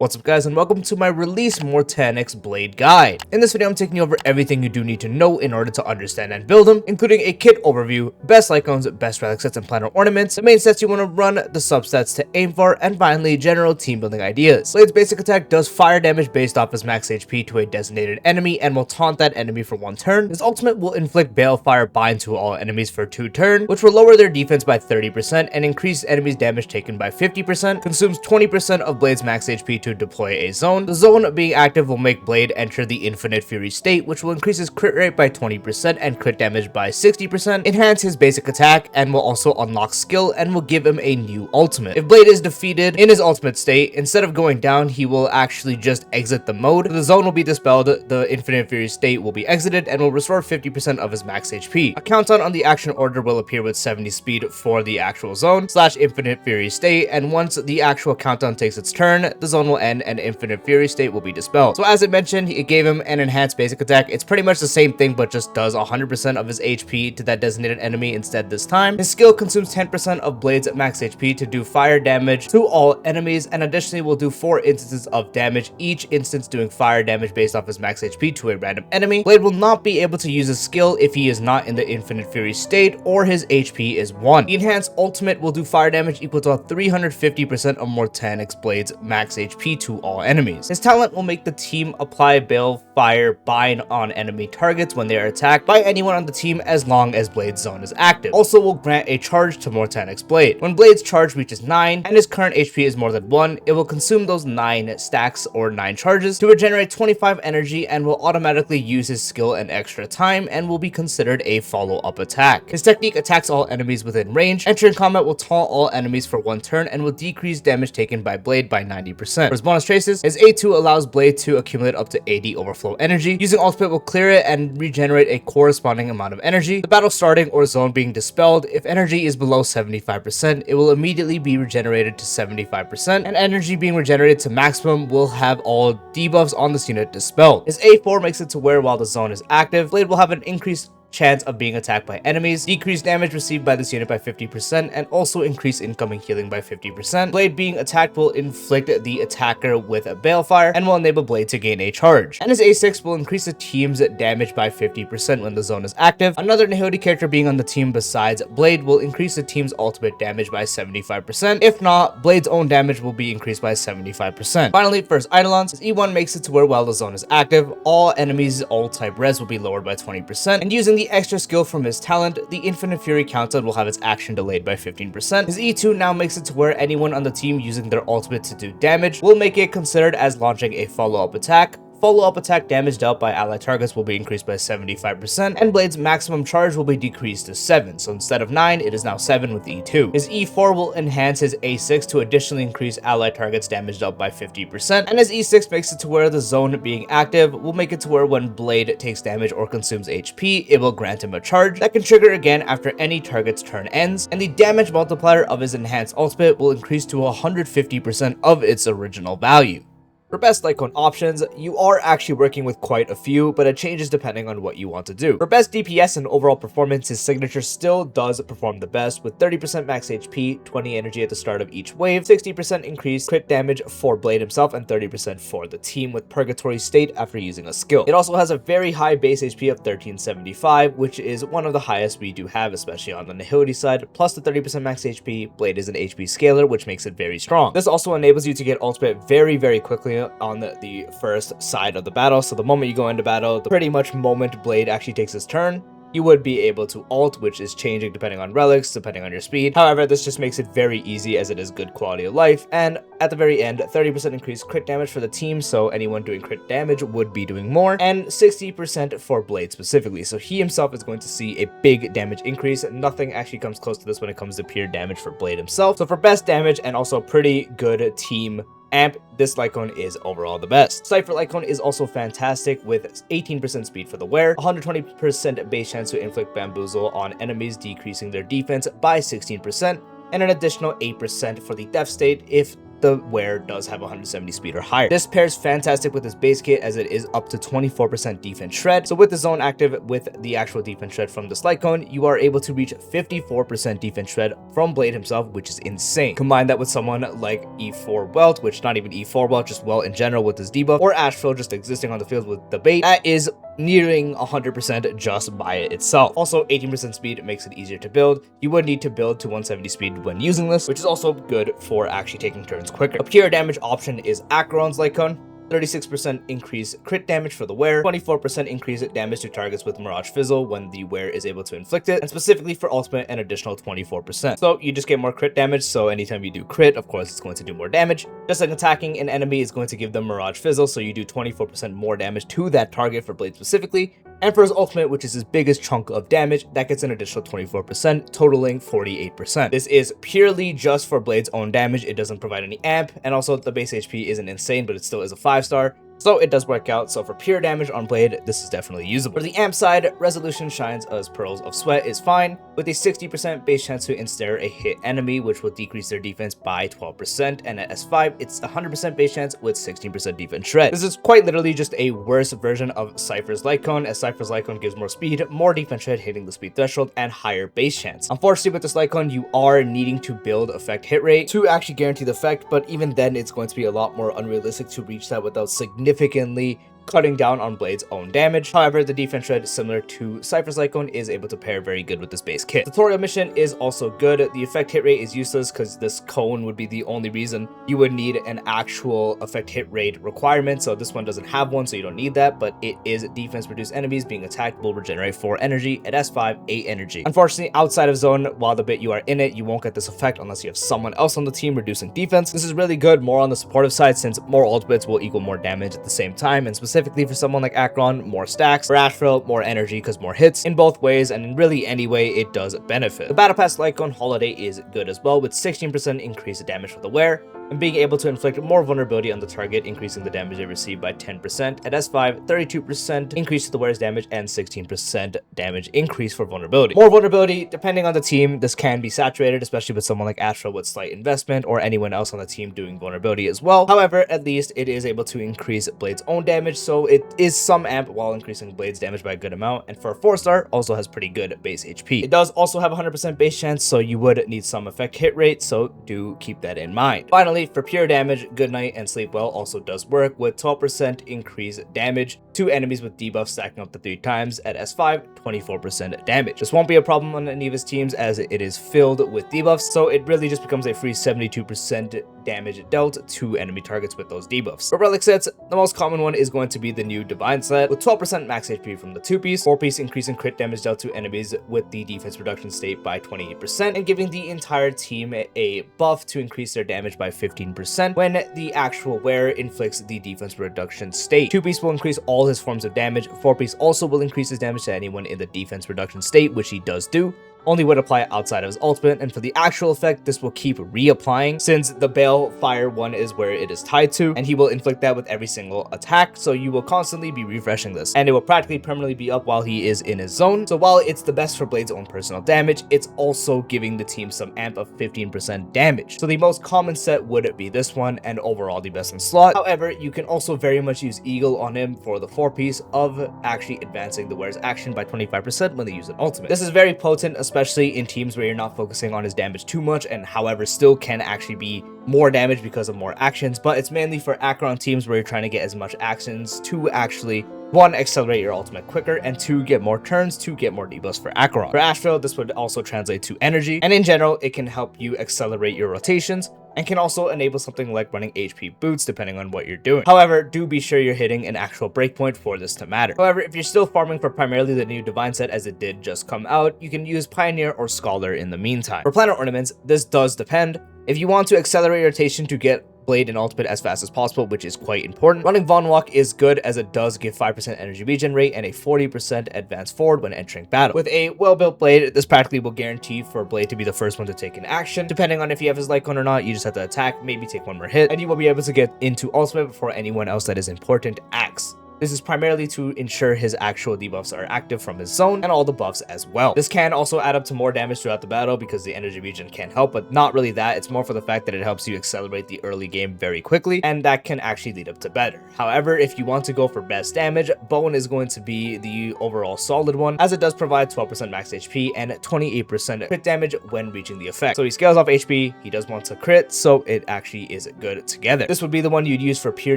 What's up guys, and welcome to my release Mortenax Blade guide. In this video I'm taking you over everything you do need to know in order to understand and build them, including a kit overview, best Lightcones, best Relic sets and Planar Ornaments, the main sets you want to run, the subsets to aim for, and finally general team building ideas. Blade's basic attack does fire damage based off his max HP to a designated enemy and will taunt that enemy for 1 turn. His ultimate will inflict Balefire Bind to all enemies for 2 turns, which will lower their defense by 30% and increase enemies damage taken by 50%, consumes 20% of Blade's max HP to deploy a zone. The zone being active will make Blade enter the Infinite Fury state, which will increase his crit rate by 20% and crit damage by 60%, enhance his basic attack, and will also unlock skill and will give him a new ultimate. If Blade is defeated in his ultimate state, instead of going down, he will actually just exit the mode. The zone will be dispelled, the Infinite Fury state will be exited, and will restore 50% of his max HP. A countdown on the action order will appear with 70 speed for the actual zone / Infinite Fury state, and once the actual countdown takes its turn, the zone will end and Infinite Fury state will be dispelled. So as I mentioned, it gave him an enhanced basic attack. It's pretty much the same thing, but just does 100% of his HP to that designated enemy instead this time. His skill consumes 10% of Blade's max HP to do fire damage to all enemies, and additionally will do 4 instances of damage, each instance doing fire damage based off his max HP to a random enemy. Blade will not be able to use his skill if he is not in the Infinite Fury state or his HP is 1. The enhanced ultimate will do fire damage equal to 350% of Mortenax Blade's max HP to all enemies. His talent will make the team apply Balefire Bind on enemy targets when they are attacked by anyone on the team as long as Blade's zone is active. Also will grant a charge to Mortenax Blade. When Blade's charge reaches 9 and his current HP is more than 1, it will consume those 9 stacks or 9 charges to regenerate 25 energy and will automatically use his skill an extra time and will be considered a follow-up attack. His technique attacks all enemies within range. Entering combat will taunt all enemies for 1 turn and will decrease damage taken by Blade by 90%. For his bonus traces, his A2 allows Blade to accumulate up to 80 overflow energy. Using ultimate will clear it and regenerate a corresponding amount of energy. The battle starting or zone being dispelled, if energy is below 75%, it will immediately be regenerated to 75%, and energy being regenerated to maximum will have all debuffs on this unit dispelled. His A4 makes it to where while the zone is active, Blade will have an increased chance of being attacked by enemies, decrease damage received by this unit by 50%, and also increase incoming healing by 50%. Blade being attacked will inflict the attacker with a Balefire and will enable Blade to gain a charge. And his A6 will increase the team's damage by 50% when the zone is active. Another Nihility character being on the team besides Blade will increase the team's ultimate damage by 75%. If not, Blade's own damage will be increased by 75%. Finally, for his Eidolons, his E1 makes it to where while the zone is active, all enemies' ult type res will be lowered by 20%, and using the extra skill from his talent, the Infinite Fury countdown will have its action delayed by 15%. His E2 now makes it to where anyone on the team using their ultimate to do damage will make it considered as launching a follow-up attack. Follow-up attack damage dealt by allied targets will be increased by 75%, and Blade's maximum charge will be decreased to 7, so instead of 9, it is now 7 with E2. His E4 will enhance his A6 to additionally increase allied targets damage dealt by 50%, and his E6 makes it to where the zone being active will make it to where when Blade takes damage or consumes HP, it will grant him a charge that can trigger again after any target's turn ends, and the damage multiplier of his enhanced ultimate will increase to 150% of its original value. For best Lightcone options, you are actually working with quite a few, but it changes depending on what you want to do. For best DPS and overall performance, his signature still does perform the best with 30% max HP, 20 energy at the start of each wave, 60% increased crit damage for Blade himself, and 30% for the team with Purgatory State after using a skill. It also has a very high base HP of 1375, which is one of the highest we do have, especially on the Nihility side, plus the 30% max HP. Blade is an HP scaler, which makes it very strong. This also enables you to get ultimate very quickly on the first side of the battle. So the moment you go into battle, the pretty much moment Blade actually takes his turn, you would be able to ult, which is changing depending on relics, depending on your speed. However, this just makes it very easy as it is good quality of life. And at the very end, 30% increased crit damage for the team, so anyone doing crit damage would be doing more, and 60% for Blade specifically. So he himself is going to see a big damage increase. Nothing actually comes close to this when it comes to pure damage for Blade himself. So for best damage and also pretty good team amp, this Lightcone is overall the best. Cypher Lightcone is also fantastic with 18% speed for the wear, 120% base chance to inflict bamboozle on enemies, decreasing their defense by 16%, and an additional 8% for the death state if the wearer does have 170 speed or higher. This pairs fantastic with this base kit as it is up to 24% defense shred. So with the zone active with the actual defense shred from this Lightcone, you are able to reach 54% defense shred from Blade himself, which is insane. Combine that with someone like E4 Welt, which not even E4 Welt, just Welt in general with his debuff, or Asheville just existing on the field with the bait, that is nearing 100% just by it itself. Also, 18% speed makes it easier to build. You would need to build to 170 speed when using this, which is also good for actually taking turns quicker. A pure damage option is Acheron's Lightcone. 36% increase crit damage for the wearer, 24% increase damage to targets with Mirage Fizzle when the wearer is able to inflict it, and specifically for ultimate an additional 24%. So you just get more crit damage, so anytime you do crit, of course it's going to do more damage. Just like attacking an enemy is going to give them Mirage Fizzle, so you do 24% more damage to that target for Blade specifically. And for his ultimate, which is his biggest chunk of damage, that gets an additional 24%, totaling 48%. This is purely just for Blade's own damage. It doesn't provide any amp, and also the base HP isn't insane, but it still is a 5-star. So it does work out. So for pure damage on Blade, this is definitely usable. For the amp side, Resolution shines as Pearls of Sweat is fine, with a 60% base chance to ensnare a hit enemy, which will decrease their defense by 12%, and at S5, it's 100% base chance with 16% defense shred. This is quite literally just a worse version of Cypher's Lightcone, as Cypher's Lightcone gives more speed, more defense shred hitting the speed threshold, and higher base chance. Unfortunately, with this Lightcone, you are needing to build effect hit rate to actually guarantee the effect, but even then, it's going to be a lot more unrealistic to reach that without significantly cutting down on Blade's own damage. However, the defense shred, similar to Cypher's Lightcone, is able to pair very good with this base kit. Tutorial mission is also good. The effect hit rate is useless because this cone would be the only reason you would need an actual effect hit rate requirement, so this one doesn't have one, so you don't need that, but it is defense reduced enemies being attacked will regenerate 4 energy. At S5, 8 energy. Unfortunately, outside of zone, while the bit you are in it, you won't get this effect unless you have someone else on the team reducing defense. This is really good more on the supportive side, since more ultimates will equal more damage at the same time, and specifically for someone like Acheron, more stacks. For Asheville, more energy because more hits. In both ways, and in really any way, it does benefit. The Battle Pass Lightcone Holiday is good as well, with 16% increased damage for the wearer, and being able to inflict more vulnerability on the target, increasing the damage they receive by 10%. At S5, 32% increase to the wearer's damage and 16% damage increase for vulnerability. More vulnerability, depending on the team, this can be saturated, especially with someone like Astra with slight investment, or anyone else on the team doing vulnerability as well. However, at least it is able to increase Blade's own damage, so it is some amp while increasing Blade's damage by a good amount, and for a 4-star, also has pretty good base HP. It does also have 100% base chance, so you would need some effect hit rate, so do keep that in mind. Finally, for pure damage, Good Night and Sleep Well also does work, with 12% increased damage to enemies with debuffs stacking up to 3 times. At S5, 24% damage. This won't be a problem on any of his teams as it is filled with debuffs, so it really just becomes a free 72% damage dealt to enemy targets with those debuffs. For relic sets, the most common one is going to be the new Divine set, with 12% max HP from the 2-piece, 4-piece increasing crit damage dealt to enemies with the defense reduction state by 28%, and giving the entire team a buff to increase their damage by 15% when the actual wearer inflicts the defense reduction state. 2-piece will increase all his forms of damage. 4-piece also will increase his damage to anyone in the defense reduction state, which he does do. Only would apply outside of his ultimate, and for the actual effect, this will keep reapplying since the Balefire one is where it is tied to, and he will inflict that with every single attack, so you will constantly be refreshing this, and it will practically permanently be up while he is in his zone. So while it's the best for Blade's own personal damage, it's also giving the team some amp of 15% damage. So the most common set would be this one, and overall the best in slot. However, you can also very much use Eagle on him for the 4-piece of actually advancing the wearer's action by 25% when they use an ultimate. This is very potent, especially in teams where you're not focusing on his damage too much, and however still can actually be more damage because of more actions, but it's mainly for Acheron teams where you're trying to get as much actions to actually 1, accelerate your ultimate quicker, and 2, get more turns to get more debuffs for Acheron. For Astro, this would also translate to energy, and in general, it can help you accelerate your rotations, and can also enable something like running HP boots depending on what you're doing. However, do be sure you're hitting an actual breakpoint for this to matter. However, if you're still farming for primarily the new Divine set as it did just come out, you can use Pioneer or Scholar in the meantime. For Planar Ornaments, this does depend. If you want to accelerate rotation to get Blade and ultimate as fast as possible, which is quite important, running Von Walk is good as it does give 5% energy regen rate and a 40% advance forward when entering battle. With a well-built Blade, this practically will guarantee for Blade to be the first one to take an action. Depending on if you have his Lightcone or not, you just have to attack, maybe take one more hit, and you will be able to get into ultimate before anyone else that is important acts. This is primarily to ensure his actual debuffs are active from his zone and all the buffs as well. This can also add up to more damage throughout the battle because the energy regen can help, but not really that. It's more for the fact that it helps you accelerate the early game very quickly, and that can actually lead up to better. However, if you want to go for best damage, Bone is going to be the overall solid one, as it does provide 12% max HP and 28% crit damage when reaching the effect. So he scales off HP, he does want to crit, so it actually is good together. This would be the one you'd use for pure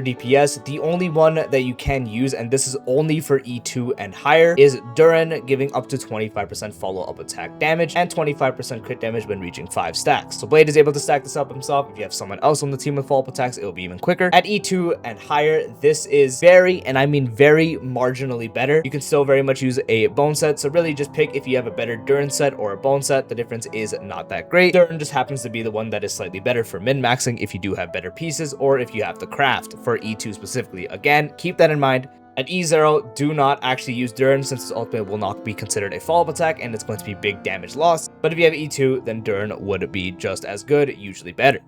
DPS. The only one that you can use, and this is only for E2 and higher, is Durin, giving up to 25% follow-up attack damage and 25% crit damage when reaching 5 stacks. So Blade is able to stack this up himself. If you have someone else on the team with follow-up attacks, it will be even quicker. At E2 and higher, this is very, and I mean very, marginally better. You can still very much use a bone set, so really just pick if you have a better Durin set or a bone set. The difference is not that great. Durin just happens to be the one that is slightly better for min-maxing if you do have better pieces or if you have the craft for E2 specifically. Again, keep that in mind. At E0, do not actually use Durin since his ultimate will not be considered a follow-up attack and it's going to be big damage loss. But if you have E2, then Durin would be just as good, usually better.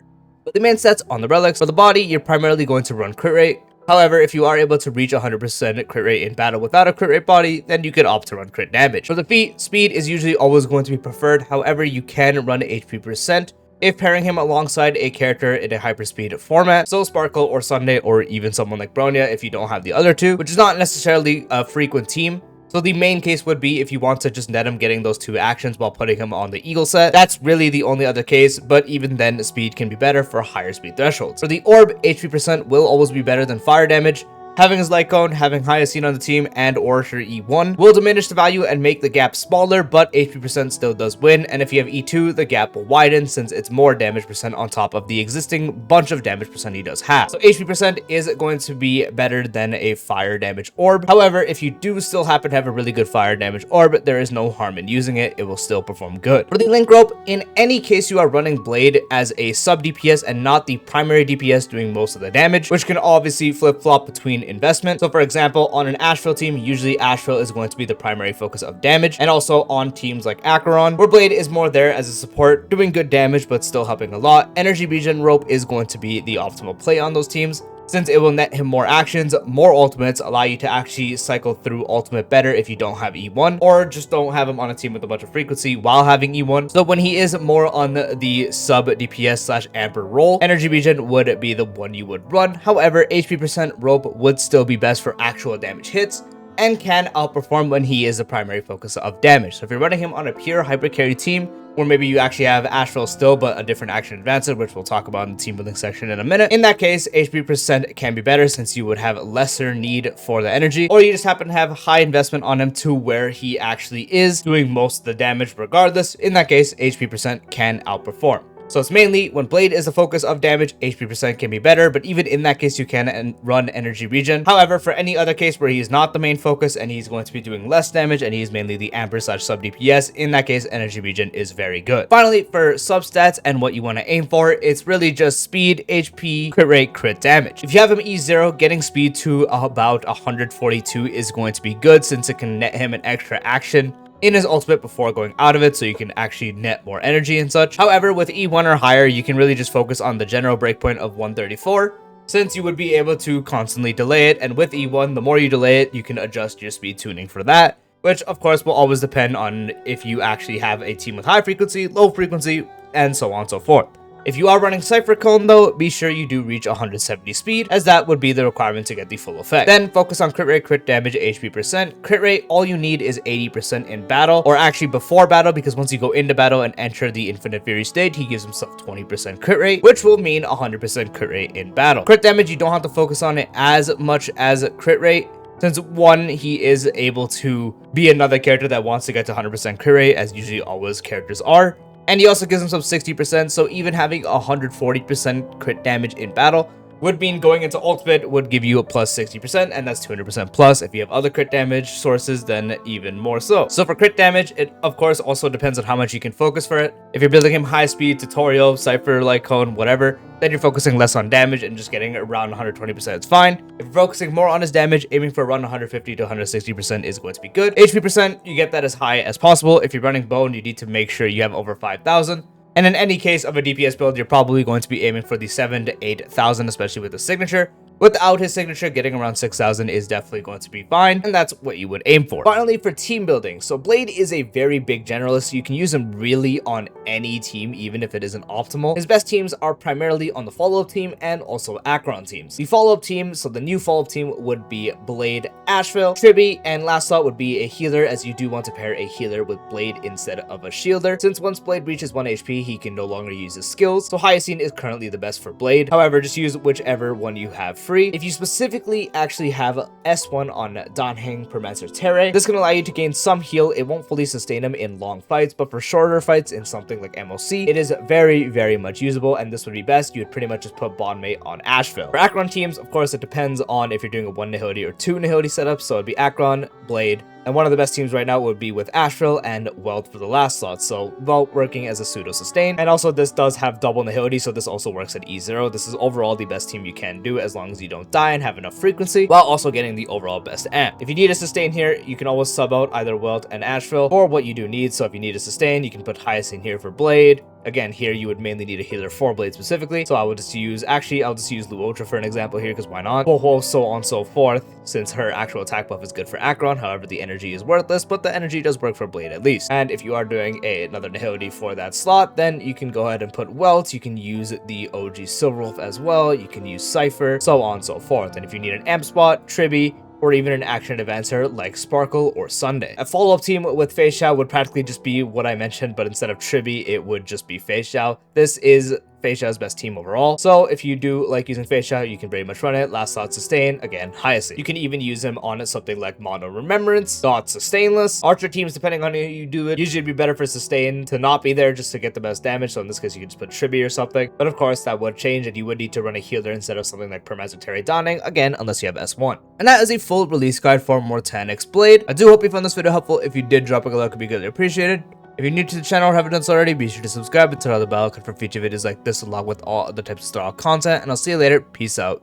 But the main stats on the relics, for the body, you're primarily going to run crit rate. However, if you are able to reach 100% crit rate in battle without a crit rate body, then you could opt to run crit damage. For the feat, speed is usually always going to be preferred. However, you can run HP percent if pairing him alongside a character in a hyperspeed format, so Sparkle or Sunday, or even someone like Bronya if you don't have the other two, which is not necessarily a frequent team. So the main case would be if you want to just net him getting those 2 actions while putting him on the Eagle set. That's really the only other case, but even then speed can be better for higher speed thresholds. For the orb, HP percent will always be better than fire damage. Having his light cone, having highest scene on the team, and or your E1 will diminish the value and make the gap smaller, but HP percent still does win, and if you have E2, the gap will widen since it's more damage percent on top of the existing bunch of damage percent he does have. So HP percent is going to be better than a fire damage orb. However, if you do still happen to have a really good fire damage orb, there is no harm in using it. It will still perform good. For the link rope, in any case you are running Blade as a sub DPS and not the primary DPS doing most of the damage, which can obviously flip-flop between investment. So for example, on an Asheville team, usually Asheville is going to be the primary focus of damage, and also on teams like Acheron, where Blade is more there as a support, doing good damage but still helping a lot. Energy regen rope is going to be the optimal play on those teams, since it will net him more actions, more ultimates, allow you to actually cycle through ultimate better if you don't have E1, or just don't have him on a team with a bunch of frequency while having E1. So when he is more on the sub DPS slash amper role, energy regen would be the one you would run. However, HP percent rope would still be best for actual damage hits, and can outperform when he is the primary focus of damage. So if you're running him on a pure hyper carry team, or maybe you actually have Asheville still, but a different action advantage, which we'll talk about in the team building section in a minute. In that case, HP percent can be better since you would have lesser need for the energy, or you just happen to have high investment on him to where he actually is doing most of the damage regardless. In that case, HP percent can outperform. So it's mainly when Blade is the focus of damage, HP percent can be better, but even in that case, you can run energy regen. However, for any other case where he's not the main focus and he's going to be doing less damage and he's mainly the amper slash sub DPS, in that case, energy regen is very good. Finally, for substats and what you want to aim for, it's really just speed, HP, crit rate, crit damage. If you have him E0, getting speed to about 142 is going to be good since it can net him an extra action in his ultimate before going out of it, so you can actually net more energy and such. However, with E1 or higher, you can really just focus on the general breakpoint of 134, since you would be able to constantly delay it, and with E1, the more you delay it, you can adjust your speed tuning for that, which of course will always depend on if you actually have a team with high frequency, low frequency, and so on and so forth. If you are running Cypher Cone though, be sure you do reach 170 speed, as that would be the requirement to get the full effect. Then focus on crit rate, crit damage, HP percent. Crit rate, all you need is 80% in battle, or actually before battle, because once you go into battle and enter the Infinite Fury state, he gives himself 20% crit rate, which will mean 100% crit rate in battle. Crit damage, you don't have to focus on it as much as crit rate, since one, he is able to be another character that wants to get to 100% crit rate, as usually always characters are. And he also gives himself 60%, so even having 140% crit damage in battle would mean going into ultimate would give you a plus 60%, and that's 200% plus. If you have other crit damage sources, then even more so. So for crit damage, it of course also depends on how much you can focus for it. If you're building him high speed, tutorial, Cypher, Lightcone, whatever, then you're focusing less on damage and just getting around 120%, it's fine. If you're focusing more on his damage, aiming for around 150 to 160% is going to be good. HP percent, you get that as high as possible. If you're running Bone, you need to make sure you have over 5,000. And in any case of a DPS build, you're probably going to be aiming for the 7,000 to 8,000, especially with the signature. Without his signature, getting around 6,000 is definitely going to be fine, and that's what you would aim for. Finally, for team building. So Blade is a very big generalist. You can use him really on any team, even if it isn't optimal. His best teams are primarily on the follow-up team and also Akron teams. The follow-up team, so the new follow-up team would be Blade, Asheville, Triby, and last slot would be a healer, as you do want to pair a healer with Blade instead of a shielder, since once Blade reaches 1 HP, he can no longer use his skills, so Hyacine is currently the best for Blade. However, just use whichever one you have free. If you specifically actually have S1 on Danheng, Permans, or Terre, this can allow you to gain some heal. It won't fully sustain him in long fights, but for shorter fights in something like MOC, it is very, very much usable, and this would be best. You would pretty much just put bond mate on Asheville. For Akron teams, of course, it depends on if you're doing a 1 Nihility or 2 Nihility setup, so it'd be Akron, Blade, and one of the best teams right now would be with Asheville and Welt for the last slot. So Welt working as a pseudo sustain. And also this does have double Nihility, so this also works at E0. This is overall the best team you can do as long as you don't die and have enough frequency, while also getting the overall best amp. If you need a sustain here, you can always sub out either Welt and Asheville for what you do need. So if you need a sustain, you can put Hyacine here for Blade. Again, here you would mainly need a healer for Blade specifically, so I would just use, actually, I'll just use Luotra for an example here, because why not? Ho-Ho, so on and so forth, since her actual attack buff is good for Akron. However, the energy is worthless, but the energy does work for Blade at least. And if you are doing another Nihility for that slot, then you can go ahead and put Welt. You can use the OG Silverwolf as well. You can use Cypher, so on and so forth. And if you need an amp spot, Triby, or even an action advancer like Sparkle or Sunday. A follow-up team with Fei Xiao would practically just be what I mentioned, but instead of Triby, it would just be Fei Xiao. This is Fei Xiao's best team overall. So if you do like using Fei Xiao, you can pretty much run it. Last slot sustain, again, Hyacine. You can even use him on something like Mono Remembrance, Dot Sustainless. Archer teams, depending on how you do it, usually it'd be better for sustain to not be there just to get the best damage. So in this case, you can just put Triby or something. But of course, that would change and you would need to run a healer instead of something like Permaz or Terry Donning, again, unless you have S1. And that is a full release guide for Mortenax Blade. I do hope you found this video helpful. If you did, drop a like, it would be greatly appreciated. If you're new to the channel or haven't done so already, be sure to subscribe and turn on the bell icon for future videos like this along with all other types of style content, and I'll see you later. Peace out.